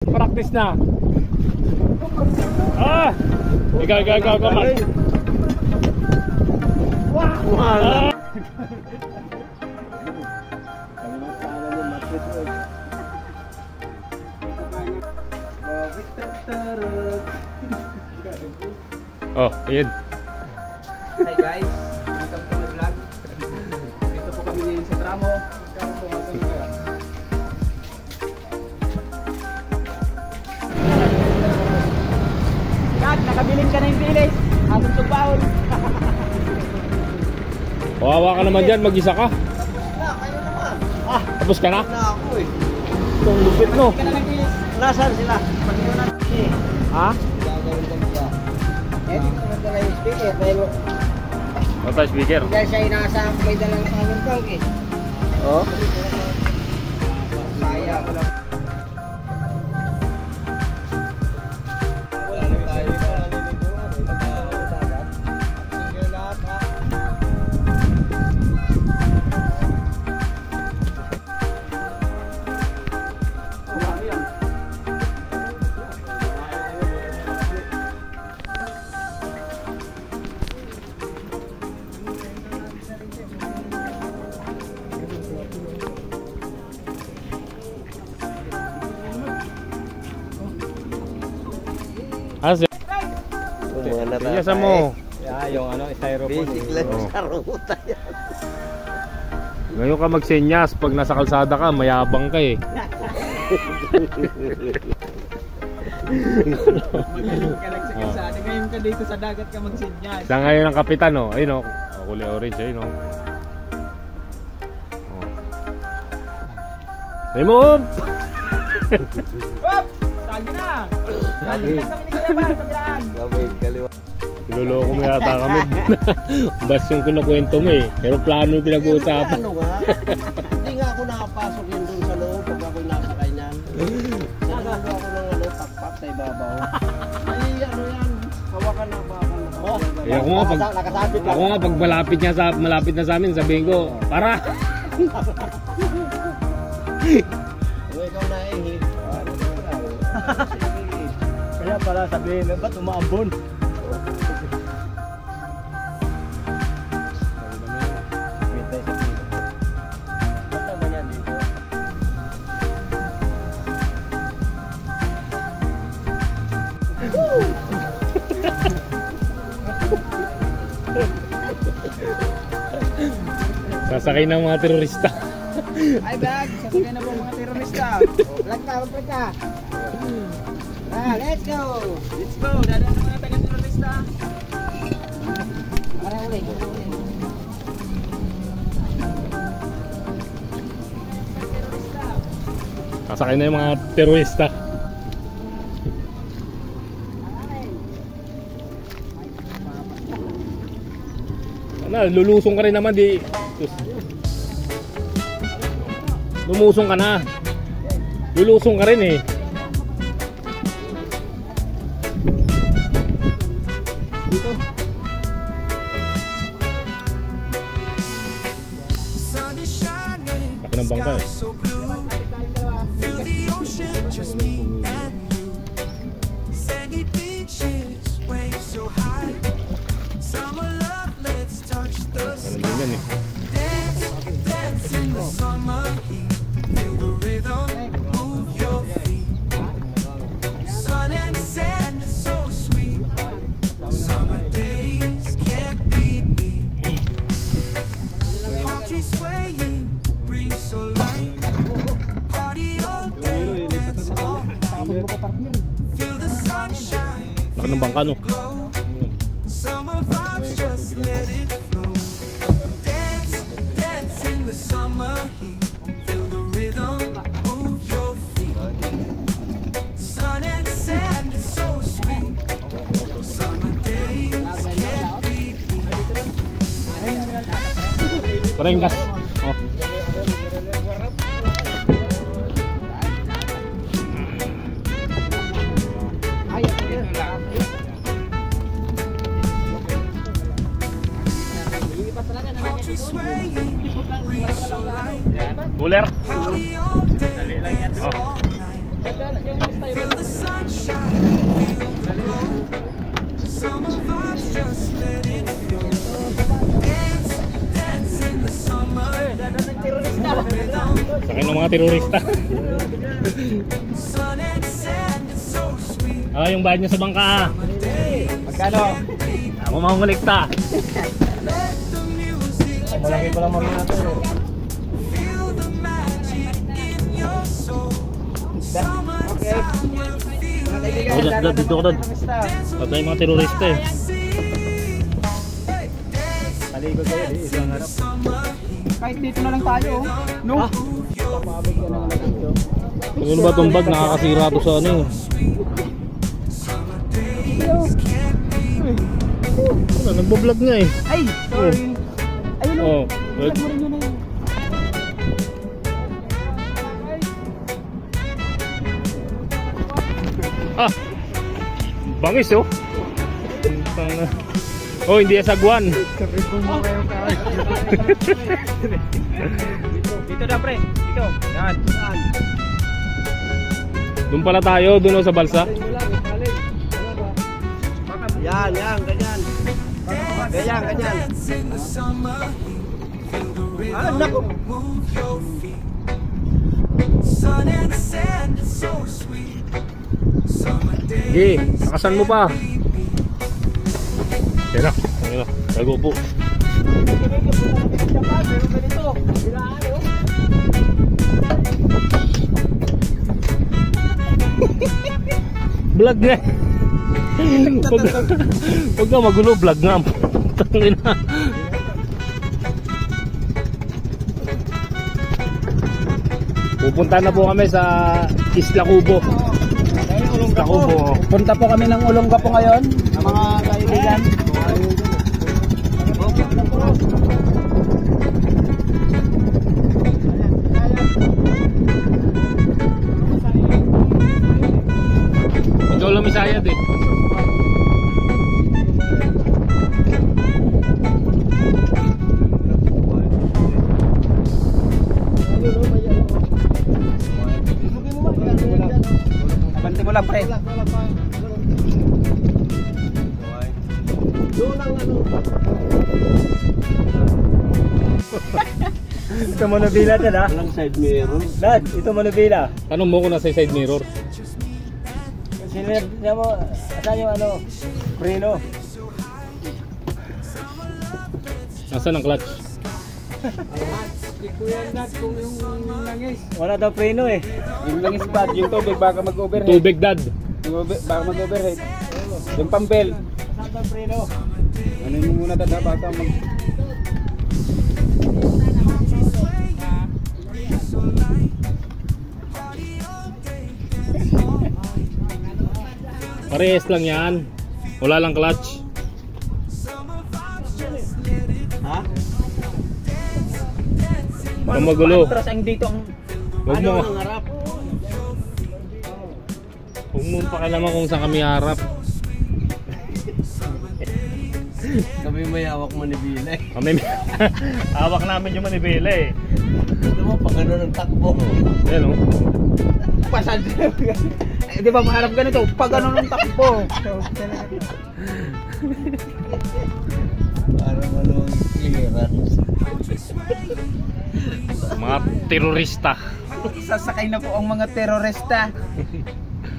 practice na. Ah! Ikaw, man. Wow! Oh, ayun. Hi guys, welcome to my vlog. Dito po kami sa Tramo. Dad, nakabiling ka na yung bilis. Atong tugbaon. Kawawa ka naman dyan, mag-isa ka. Kayo naman. Tapos ka na? Na ako eh. Itong lupit no. Nasaan sila? Pag-iunan. Ha? Gagawin ko ba? Eh, dito naman dala yung speaker. Pero Ano tayo speaker? dahil siya inaasahang may dalang power bank eh. Oh? Sayang. Tingnan mo. Yung ano, styrofoam. Basic lang sa ruta yan. Ngayon ka magsenyas pag nasa kalsada ka, mayabang ka eh. Magaling ka lang sa kalsada. Ngayon ka dito sa dagat ka magsenyas. Sa ngayon ang kapitan oh. Ayun oh. Kulay orange ayun oh. Say mo up! Hop! Tagi na! Tagi na kami ni Kuya Bar, kabilaan! Gabay, kaliwa. Niloloko mo yata kami. Bas yung kinukwento mo eh. Pero plano yung pinag-uusapan. Ano nga? Hindi nga ako nakapasok yun dun sa loob pag ako'y nasakay niyan. Nagagawa ko ng ano, pakpak sa ibabaw. Ay, ano yan? Hawakan na, hawakan na. Eh, ako nga pag malapit na sa amin, sabihin ko, para! Ikaw na eh. Kaya pala sabihin, ba't umaambon? Sasakay ng mga terorista. Ay bag, sasakay na po mga terorista. Vlog ka, vlog ka. Let's go! Let's go! Dadaan ng mga taga-terorista. Parang ulit. Sasakay na yung mga terorista. Ano, lulusong ka rin naman di. Lumusong ka na. Lulusong ka rin eh. Dito. Laki ng bangka eh. Ganun din eh. Laki ng bangka no. Parang gas. Oh. Cooler. Dali lang yan. Oh. Sakay ng mga terorista. Yung bayad niya sa bangka. Magkano? Ako makungulikta. Malaki pala mga natin. Okay. Ako dad, dito ko dad. Patay yung mga terorista eh. Talikod kayo, isang harap. Kahit dito na lang tayo, no? Papabig ka na lang dito. Ano ba itong bag? Nakakasira to sa ano eh. Ano, nagbablog nga eh. Ay, sorry. Ayun o. Oh, Vlog mo rin yun eh. ah! Bangis oh. Oh, hindi asagwan. Dito na pre, dito. Yan. Doon pala tayo, doon sa balsa. Yan, yan, ganyan. Ganyan, ganyan. Ah, naku. Sige, nakasan mo pa. Tira, ano, tago po. Vlog nga. Huwag ka magulo, vlog nga. Tangin na. Pupunta na po kami sa Isla Cubo. Isla Cubo. Punta po kami ng Olongapo ngayon, ng mga kaibigan. Ikaw lang misayad eh. Abante mo lang pre. Ito monobila dad ha? Walang side mirror. Dad, ito monobila. Tanong mo kung nasa side mirror. Sinirya mo, asan yung ano, preno? Nasaan ang clutch? Wala daw preno eh. Yung langis pad, yung tubig baka mag-overhead. Tubig dad. Baka mag-overhead. Yung pambel. Saan daw preno? Ano yung muna tada baka mag... Parehas lang yan. Wala lang clutch. Ha? Huwag magulo. Patras ang dito ang... Huwag mo. Ang harap. Huwag mo pakialaman kung saan kami harap. Kami may hawak manibila eh. Kami hawak namin yung manibela eh. Ano mo, pag ano ng takbo. Yan o. Pasad. Eh, di ba maharap ganito? Pag ano ng takbo. Para malawang clearance. Mga terorista. Sasakay na po ang mga terorista.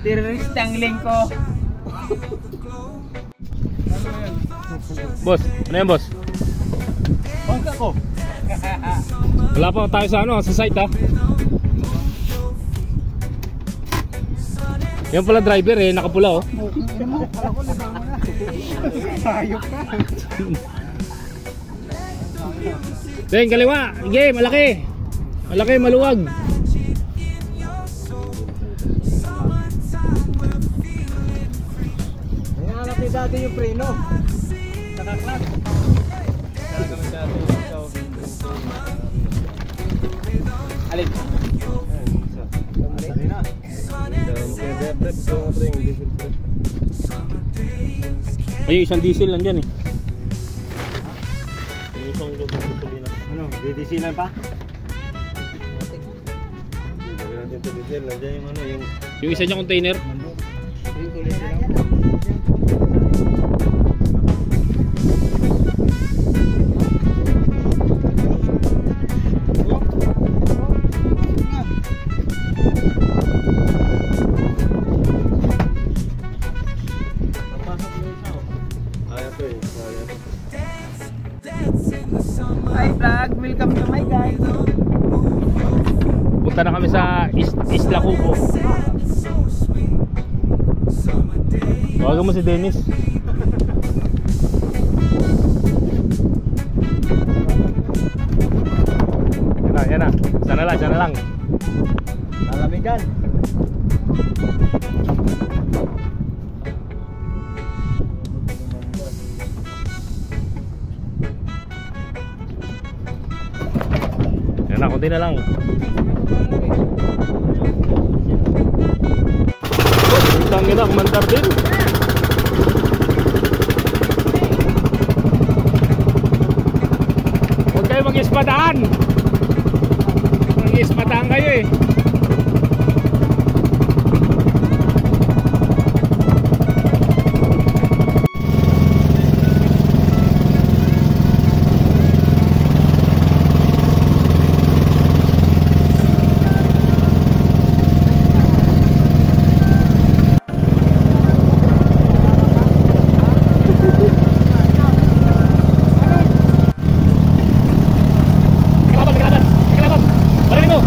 Teroristang lingko. Boss, ano yan boss? Bangka ko. Wala pa tayo sa ano, sa site ha. Yan pala driver eh, nakapula oh. Hayop ka. Deng, kaliwa. Sige, malaki. Malaki, maluwag. Nanganap ni dati yung preno. Nakaklat. Alin? Ay, isang diesel nandyan eh. Yung isang lubog gasolina. Ano? Didisilan pa? Dito, nandiyan yung ano, yung... Yung isa niya container. Hi vlog, welcome to my guys. Punta na kami sa Isla Cubo. Tawagan mo si Dennis. Yan na. Sana lang. Lalamigan. Yan na, konti na lang. Isang ina, kumandar din. Huwag kayo mag-ispadahan. Mag-ispadahan kayo eh. Kelaban. Balik mo.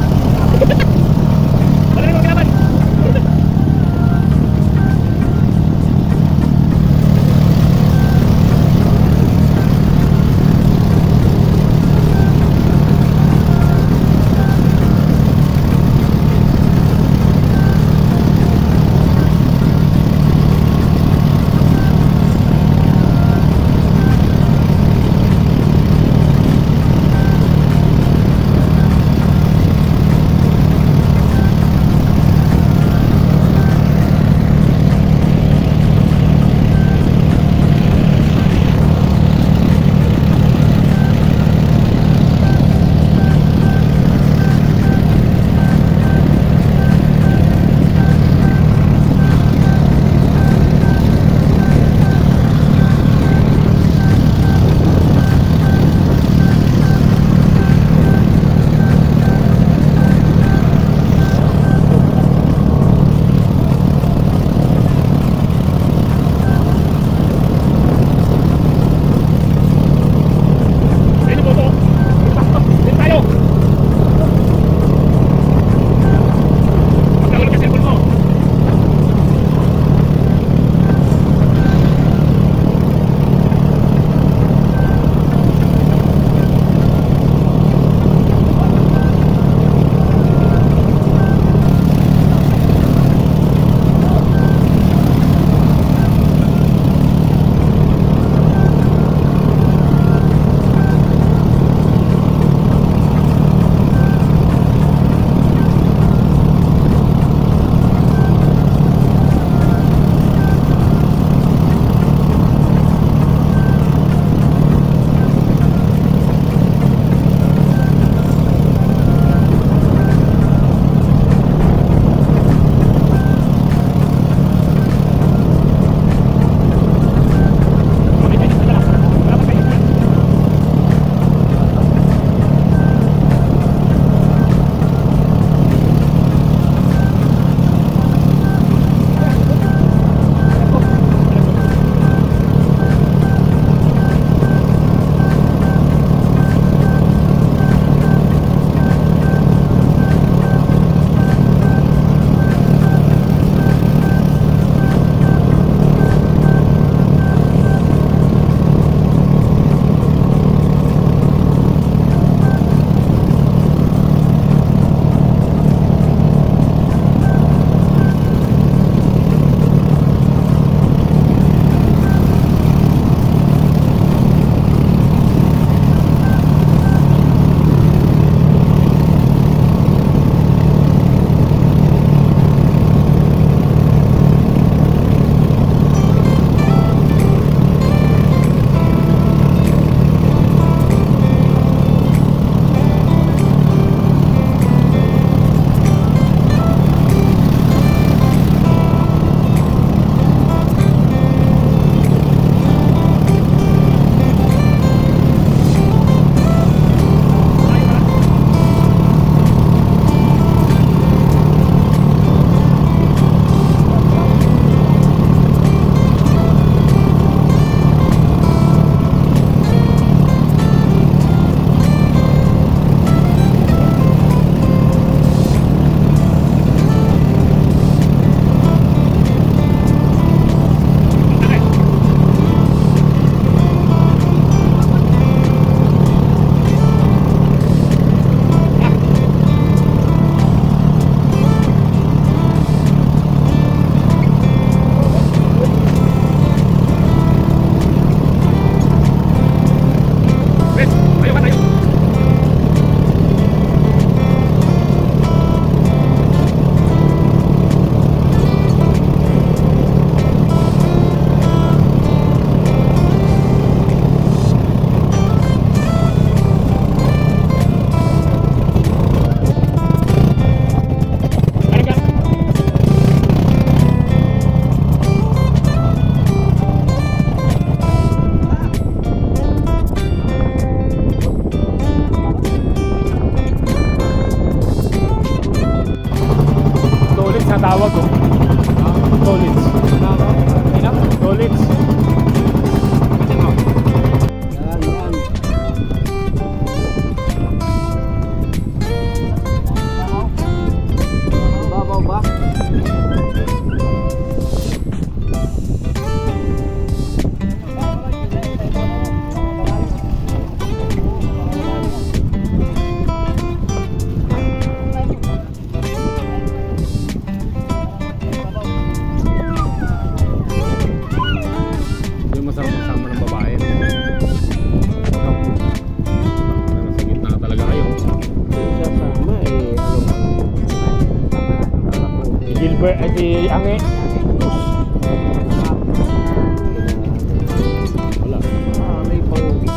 Yangi. Wala. May panggi.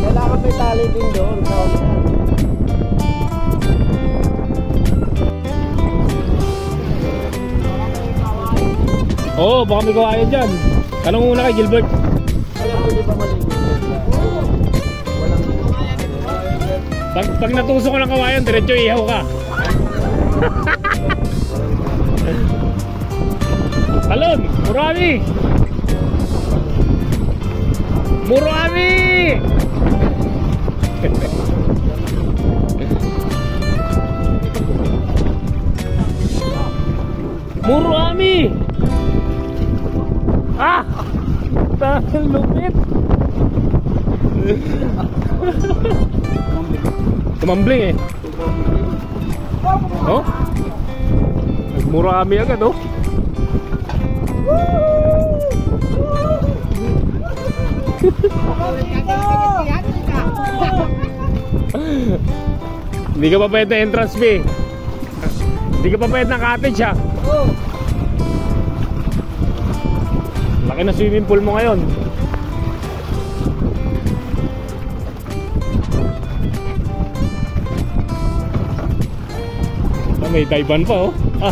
Kailangan may tali din doon sa ulihan. Oo, baka may kawayan dyan. Tanong muna kay Gilbert. Kaya pwede pa maligo. Pag natusok ko ng kawayan, diretso ihaw ka. Talon, Murami! Murami! Murami! Ah! Dahil lupit! Tumambling eh. Oh? Nagmurami agad oh. Hindi ka pa pwede na entrance fee. Hindi ka pa pwede na cottage ha. Laki na swimming pool mo ngayon. May dive pa oh. Ah.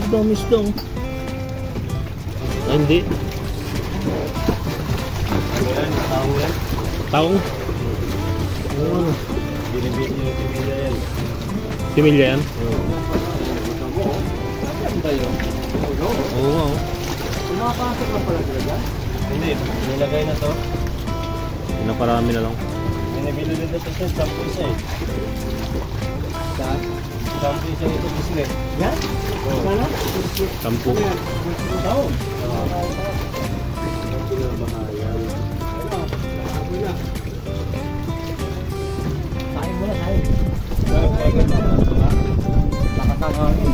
Damis dong. Hindi. Taong. Oh. Binibit niyo yung timilya yan. Timilya yan? Saan tayo? Oo nga oh. Pumapasok na pala sila dyan? Hindi. Nilagay na to. Pinaparami na lang. May nabili din na to siya. 10 isa eh. Saan? 10 isa ito bisne. Yan? Sana? 10. Tao. Kain mo na, kain. Nakakangangin.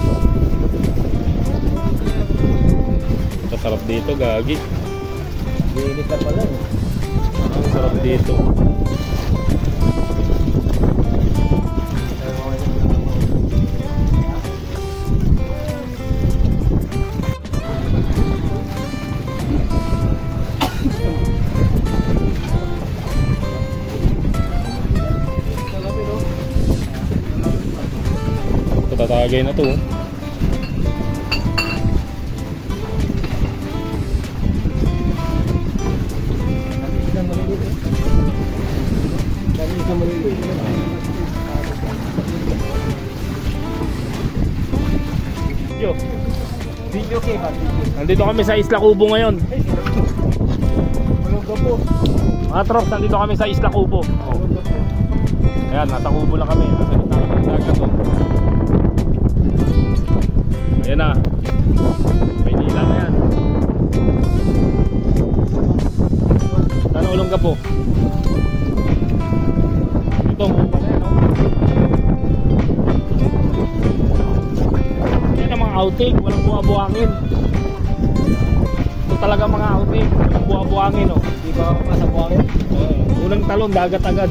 Sarap dito, gagi. Linis ka pala eh. Ang sarap dito. Tatagay na to. Video kay ba? Nandito kami sa Isla Cubo ngayon. Malungga po. Mga trops, nandito kami sa Isla Cubo. Oh. Ayan, nasa Cubo lang kami. Nasa gitna kami ng dagat to. Ayan na. Maynila na yan. Saan ulong ka po? Ito, Cubo na yan, no? Yan ang mga outing. Walang buha-buhangin. Ito talaga mga outing. Walang buha-buhangin, no? Di ba ako sa buhangin? Unang talon, dagat agad.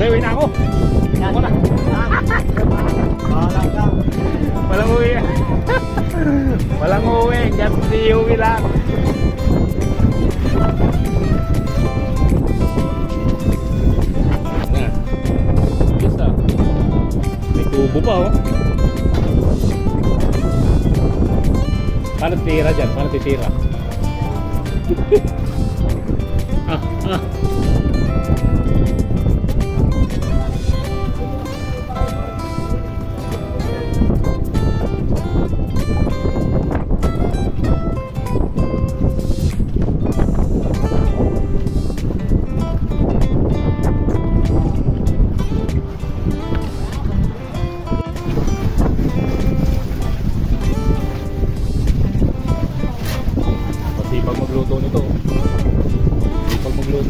Rewin na ako. Ako na. Bahala ka. Walang uwi. Walang uwi. Just di uwi lang. Yes ah. May kubo pa oh. Paano tira dyan? Paano titira? Ah.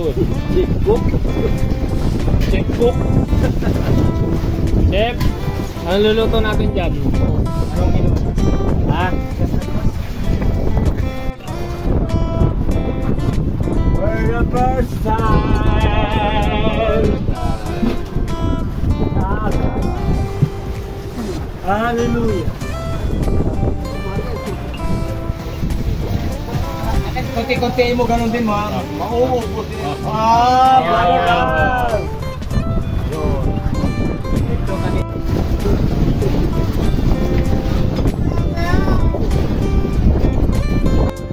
to eh. Checkbook. Chef, ano luluto natin dyan? Ha? For the first time. Hallelujah. Konti-konti mo ganun din mo. Mauubos din. Brother! Ito kanina.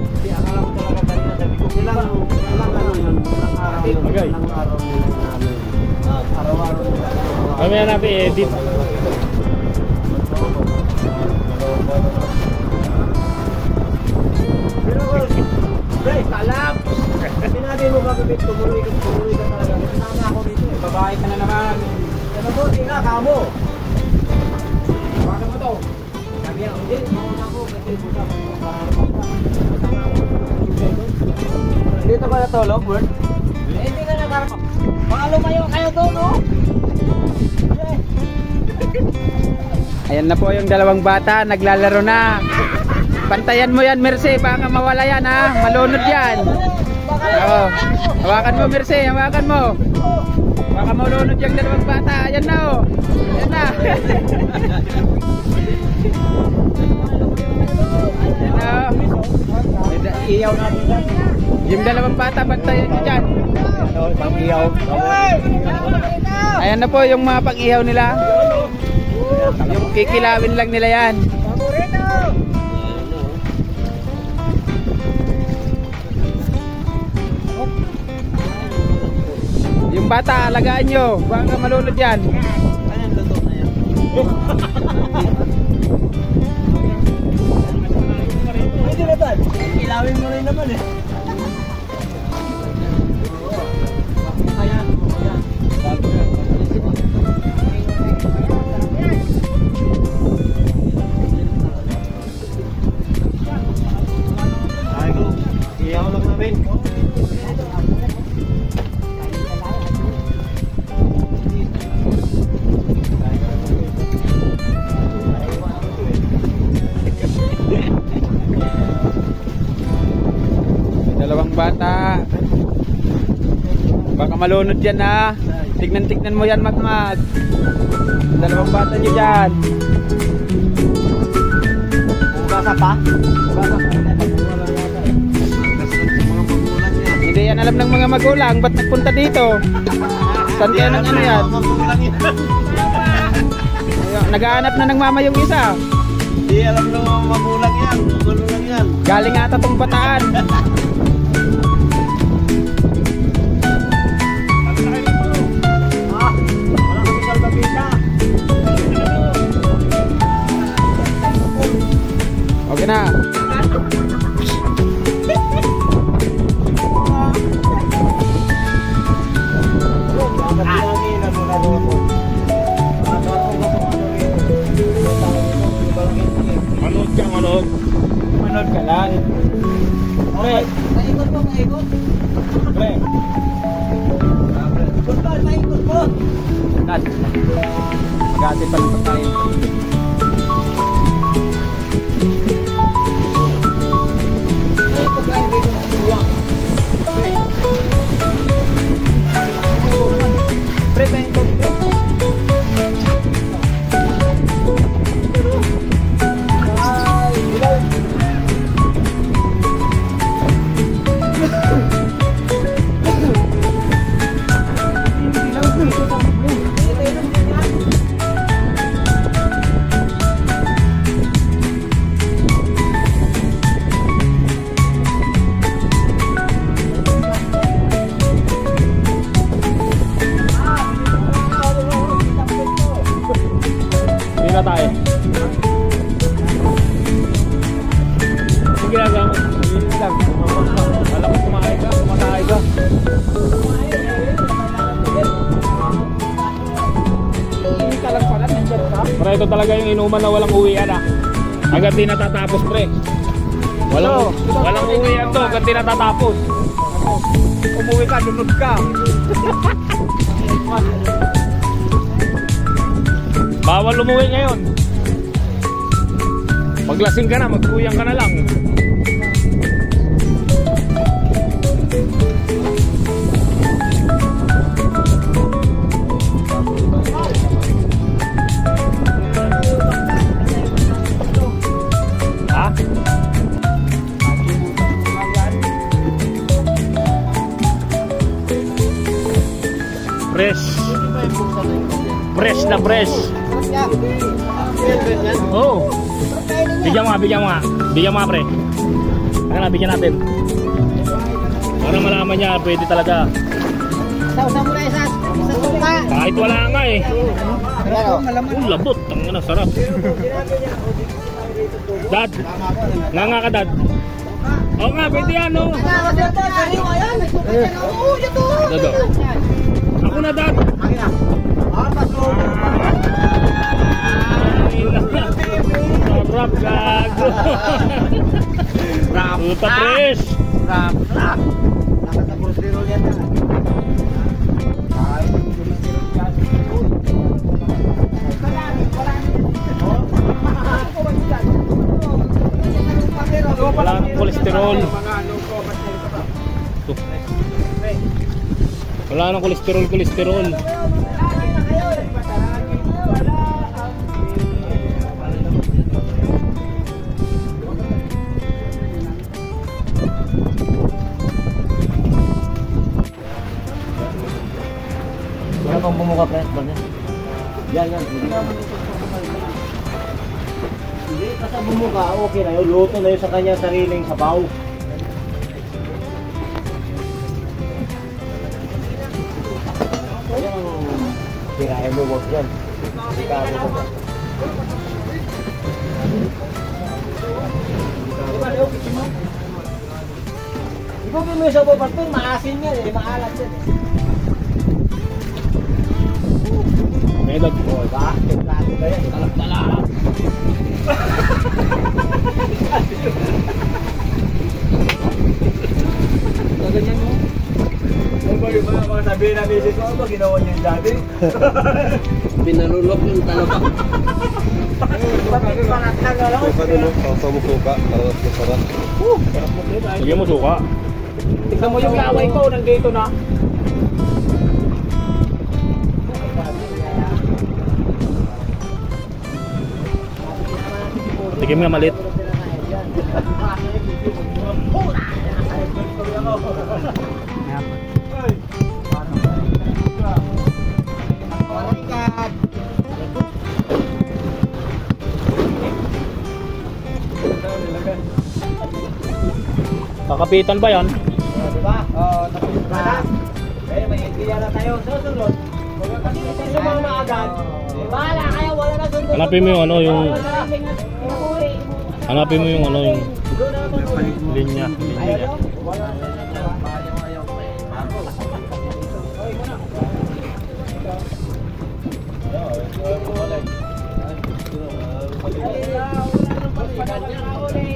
Hindi, akala ko talaga kanina sabi ko, ilang ano yun, ilang araw yun, ilang araw nila namin. Araw-araw nila. Mamaya natin edit. Pre, talap! Sinabi mo kakabit, tumuloy ka talaga. Nasama ako dito eh. Babae ka na naman. Ano po, tingnan kamo. Bakit mo to? Sabi ako, hindi, mauna ko. Kasi buta ko. Dito ba natulog, Bert? Eh, hindi ka nakarap. Baka lumayo kayo doon, no? Ayan na po yung dalawang bata, naglalaro na. Bantayan mo yan, Mercy, baka mawala yan ha, malunod yan. Oo. Hawakan mo, Mercy, hawakan mo. Baka malunod yung dalawang bata, ayan na oh. Ayan na. Ayan na oh. Iyaw natin yan. Yung dalawang bata, bantayan nyo dyan. Pag-iyaw. Ayan na po yung mga pag-ihaw nila. Yung kikilawin lang nila yan. Yung bata, alagaan nyo. Baka malunod yan. Ayan, totoo na yan. Pwede na ba? Ilawin mo rin naman eh. Ayan, ayan. Ay, go. Iyaw lang namin. Dalawang bata. Baka malunod yan ha. Tignan mo yan, Magmag. Dalawang bata nyo dyan. Basa pa? Basa pa. Hindi yan alam ng mga magulang. Ba't nagpunta dito? Saan kayo ng ano yan? Naghahanap na ng mama yung isa. Hindi alam ng mga magulang yan. Magulang yan. Galing ata tong bataan. Wala kami kalbabita. Okay na. Manood ka, manood. Manood ka lang. Pre, naikot po, naikot. Pre. Ikot po, naikot po. Kat. Gati pa ng pagkain. Naikot kayo dito ng buwang. Pre, naikot. Hindi na tayo. Ang ginagawa mo? Hindi lang. Alam ko kumain ka, kumakain ka. Hindi ka lang pala, nandiyan ka. Pero ito talaga yung inuman na walang uwian ah. Hanggang di natatapos pre. Walang uwian to, hanggang di natatapos. Umuwi ka, lunod ka. Bawal umuwi ngayon. Paglasing ka na, magkuyang ka na lang. Ha? Fresh. Fresh na fresh. Oh. Bigyan mo nga, bigyan mo nga. Bigyan mo nga, pre. Teka na, bigyan natin. Para malaman niya, pwede talaga. Sausaw mo na isa suka. Kahit wala nga eh. Ano? Labot. Ang ano, sarap. Dad. Nga nga ka, Dad. Oo nga, pwede yan, no? Dado. Ako na, Dad. Sarap, gago. Puta fresh. Wala nang kolesterol. Wala nang kolesterol. Wala pang bumuka, pre. Yan. Hindi, kasi bumuka, okay na yun. Luto na yun sa kanyang sariling sabaw. Yan ang tirahin mo, boss, yan. Tirahin mo. Ikaw mo yung sabaw, pastor, maasin yan eh. Maalat yan eh. Medog po. Ba? Templado ba yan? Talak-talak. Ganyan mo. Ano ba yung mga sabihin na misis ko? Ano ba ginawa niya yung dati? Pinalulok yung talak. Bakit pa natanggal ako? Suka, para masarap. Sige mo suka. Tignan mo yung laway ko, nandito na. Tigim nga malit. Kakapitan ba yan? Diba? Oo, tapos na. Eh, may idea na tayo. Susunod. Kasi sumama agad. Bahala kayo, wala na sunod. Hanapin mo yung ano, yung linya.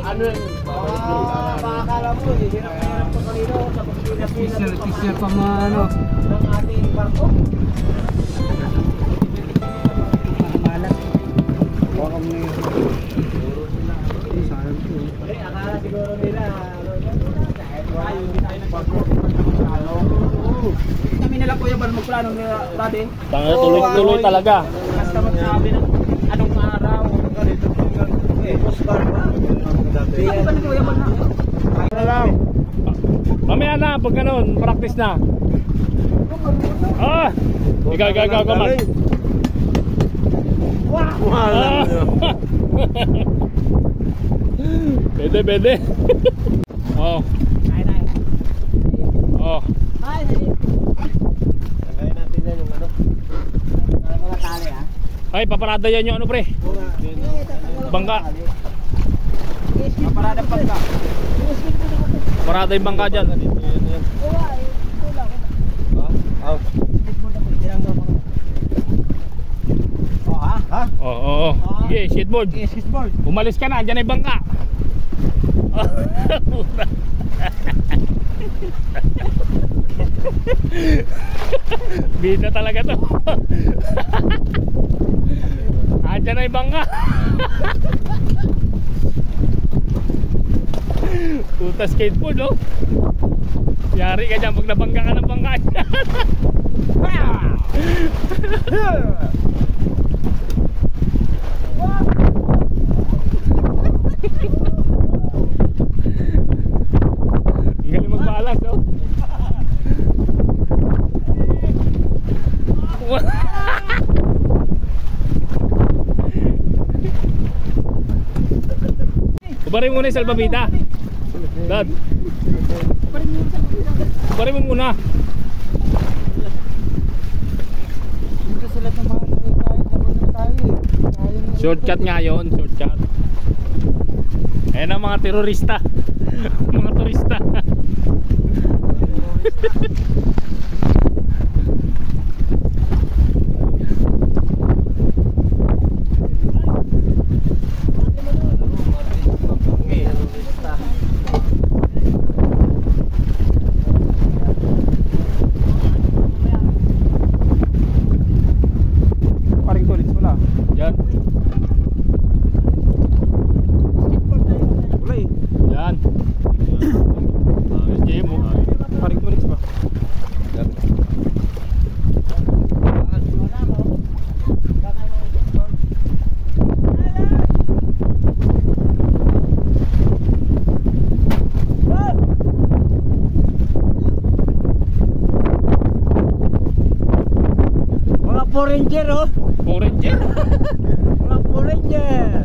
Ano yun? Makakala mo, hindi na kaya ito kanino sa pagpinapinap pa mga ano. ng ating barko. Baka mo yun. Sayang po. Akala siguro nila, Kami nila kuya ba magplano nila dati? Tanga tuloy-tuloy talaga. Basta magsabi ng anong araw. Mamaya na, pag ganun, practice na. Ah! Ikaw man. Ah! Pwede. Oh. Oh. Tagayin natin yan yung ano. Mga tali ha. Ay, paparada yan yung ano pre. Bangka. Parada pagka. Parada yung bangka dyan. Oo. Sige, skateboard. Umalis ka na, dyan ay bangka. Bida talaga to. Andyan na yung bangka. Tuta skateboard, no? Yari ka dyan pag nabangga ka ng bangka. Ang galing magbalas, oh. Ubarin muna yung salbabida. Dad, ubarin mo muna. Dito sila tumahan tayo tayo. Shortcut nga yun, shortcut. Ayan ang mga terorista. Mga turista. Paring tulis wala. Yan, Wala eh. yan. Jim, oh. Paring tulis ba? Mga Power Ranger, oh. Orange yan. Mga Power Ranger.